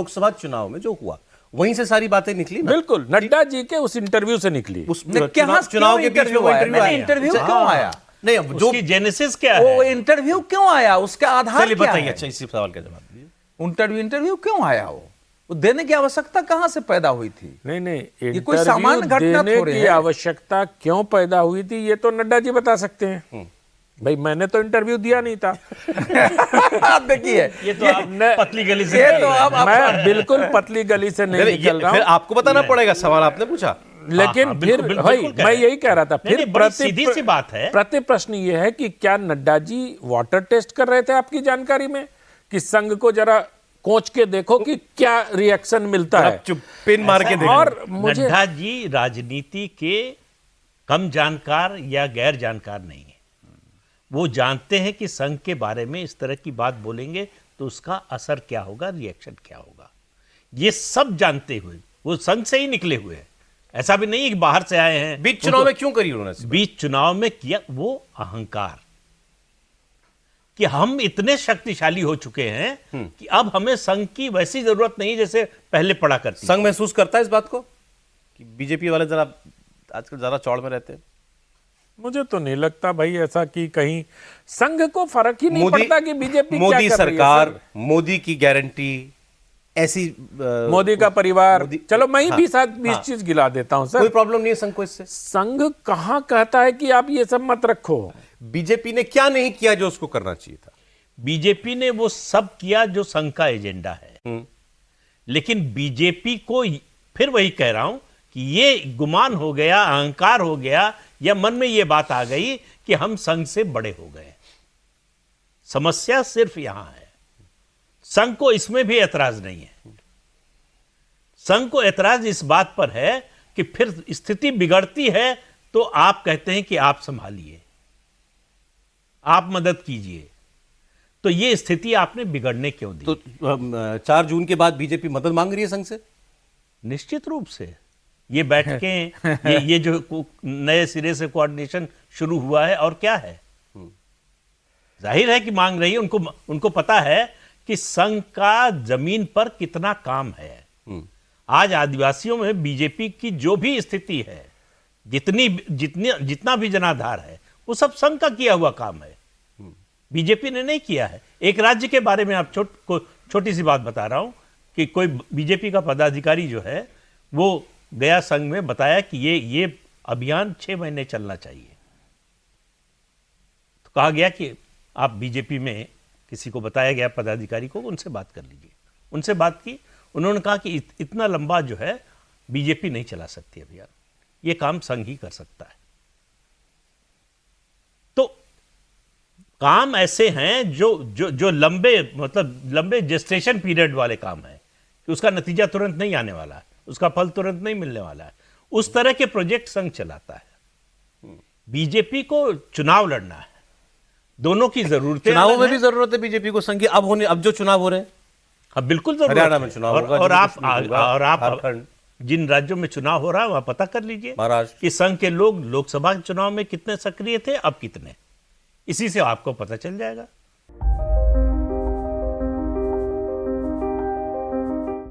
लोकसभा चुनाव में जो हुआ वहीं से सारी बातें निकली ना। बिल्कुल, नड्डा जी के उस इंटरव्यू से निकली। चुनाव के बीच में वो इंटरव्यू क्यों आया? नहीं, जो जेनेसिस क्या है, वो इंटरव्यू क्यों आया, उसका आधार क्या बताइए। है? अच्छा, इसी सवाल का जवाब दीजिए। इंटरव्यू क्यों आया? वो देने की आवश्यकता कहां से पैदा हुई थी? नहीं, ये कोई सामान्य घटना थोड़ी है। आवश्यकता क्यों पैदा हुई थी ये तो नड्डा जी बता सकते हैं। भाई मैंने तो इंटरव्यू दिया नहीं था। आप देखिए, ये तो आपने पतली गली से, मैं बिल्कुल पतली गली से नहीं निकल रहा हूं। फिर आपको बताना पड़ेगा, सवाल आपने पूछा। लेकिन फिर भाई मैं यही कह रहा था, फिर सीधी सी बात है, प्रति प्रश्न ये है कि क्या नड्डा जी वाटर टेस्ट कर रहे थे आपकी जानकारी में कि संघ को जरा कोच के देखो कि क्या रिएक्शन मिलता है, पिन मार के देखो। और मुझे नड्डा जी राजनीति के कम जानकार या गैर जानकार नहीं है। वो जानते हैं कि संघ के बारे में इस तरह की बात बोलेंगे तो उसका असर क्या होगा, रिएक्शन क्या होगा, ये सब जानते हुए वो संघ से ही निकले हुए हैं। ऐसा भी नहीं कि बाहर से आए हैं। बीच चुनाव में क्यों करी उन्होंने? बीच चुनाव में किया वो अहंकार कि हम इतने शक्तिशाली हो चुके हैं कि अब हमें संघ की वैसी जरूरत नहीं जैसे पहले पड़ा करती। संघ महसूस करता है इस बात को कि बीजेपी वाले जरा आजकल ज्यादा चौड़ में रहते हैं? मुझे तो नहीं लगता भाई ऐसा कि कहीं संघ को फर्क ही नहीं पड़ता कि बीजेपी क्या कर रही है। मोदी सरकार, मोदी की गारंटी, ऐसी मोदी का परिवार, चलो मैं ही 20 चीज गिला देता हूं सर, कोई प्रॉब्लम नहीं है संघ को इससे। संघ कहां कहता है कि आप ये सब मत रखो। बीजेपी ने क्या नहीं किया जो उसको करना चाहिए था? बीजेपी ने वो सब किया जो संघ का एजेंडा है। लेकिन बीजेपी को फिर वही कह रहा हूं कि ये गुमान हो गया, अहंकार हो गया, या मन में ये बात आ गई कि हम संघ से बड़े हो गए। समस्या सिर्फ यहां है। संघ को इसमें भी ऐतराज नहीं है। संघ को ऐतराज इस बात पर है कि फिर स्थिति बिगड़ती है तो आप कहते हैं कि आप संभालिए, आप मदद कीजिए। तो ये स्थिति आपने बिगड़ने क्यों दी? तो 4 जून के बाद बीजेपी मदद मांग रही है संघ से? निश्चित रूप से ये बैठकें, ये जो नए सिरे से कोऑर्डिनेशन शुरू हुआ है, और क्या है, जाहिर है कि मांग रही है। उनको पता है कि संघ का जमीन पर कितना काम है। आज आदिवासियों में बीजेपी की जो भी स्थिति है, जितना भी जनाधार है, वो सब संघ का किया हुआ काम है, बीजेपी ने नहीं किया है। एक राज्य के बारे में आप छोटी सी बात बता रहा हूं कि कोई बीजेपी का पदाधिकारी जो है वो गया संघ में, बताया कि ये अभियान 6 महीने चलना चाहिए। तो कहा गया कि आप बीजेपी में किसी को बताया गया पदाधिकारी को, उनसे बात कर लीजिए। उनसे बात की, उन्होंने कहा कि इतना लंबा जो है बीजेपी नहीं चला सकती अभियान, ये काम संघ ही कर सकता है। तो काम ऐसे हैं जो लंबे जेस्टेशन पीरियड वाले काम है कि उसका नतीजा तुरंत नहीं आने वाला है, उसका फल तुरंत नहीं मिलने वाला है। उस तरह के प्रोजेक्ट संघ चलाता है। बीजेपी को चुनाव लड़ना है, दोनों की जरूरतें, चुनावों में भी जरूरत है बीजेपी को संघ की। अब जो चुनाव हो रहे हैं, हाँ बिल्कुल जरूरत हरियाणा है। में चुनाव होगा, और आप जिन राज्यों में चुनाव हो रहा है वहां पता कर लीजिए कि संघ के लोग लोकसभा चुनाव में कितने सक्रिय थे, अब कितने। इसी से आपको पता चल जाएगा।